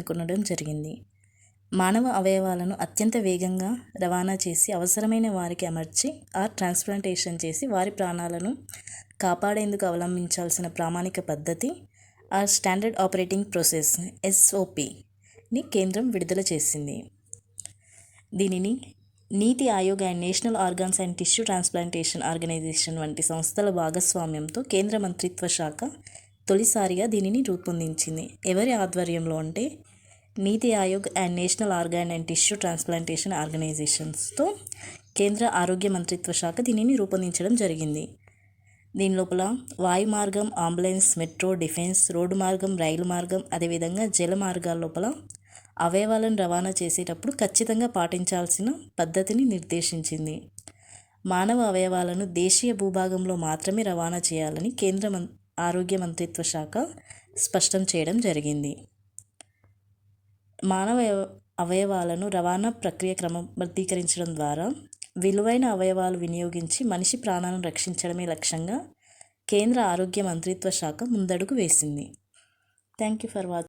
కొనడం జరిగింది. మానవ అవయవాలను అత్యంత వేగంగా రవాణా చేసి అవసరమైన వారికి అమర్చి ట్రాన్స్ప్లాంటేషన్ చేసి వారి ప్రాణాలను కాపాడేందుకు అవలంబించాల్సిన ప్రామాణిక పద్ధతి స్టాండర్డ్ ఆపరేటింగ్ ప్రాసెస్ SOPని కేంద్రం విడుదల చేసింది. దీనిని NITI Aayog and national organs and tissue transplantation organisation వంటి సంస్థల భాగస్వామ్యంతో కేంద్ర మంత్రిత్వ శాఖ తొలిసారిగా దీనిని రూపొందించింది. ఎవరి ఆధ్వర్యంలో అంటే NITI Aayog and national organ and tissue transplantation ఆర్గనైజేషన్స్తో కేంద్ర ఆరోగ్య మంత్రిత్వ శాఖ దీనిని రూపొందించడం జరిగింది. దీని లోపల వాయు మార్గం, అంబులెన్స్, మెట్రో, డిఫెన్స్, రోడ్డు మార్గం, రైలు మార్గం, అదేవిధంగా జల మార్గాల లోపల అవయవాలను రవాణా చేసేటప్పుడు ఖచ్చితంగా పాటించాల్సిన పద్ధతిని నిర్దేశించింది. మానవ అవయవాలను దేశీయ భూభాగంలో మాత్రమే రవాణా చేయాలని కేంద్ర ఆరోగ్య మంత్రిత్వ శాఖ స్పష్టం చేయడం జరిగింది. మానవ అవయవాలను రవాణా ప్రక్రియ క్రమబద్ధీకరించడం ద్వారా విలువైన అవయవాలు వినియోగించి మనిషి ప్రాణాలను రక్షించడమే లక్ష్యంగా కేంద్ర ఆరోగ్య మంత్రిత్వ శాఖ ముందడుగు వేసింది. Thank you for watching.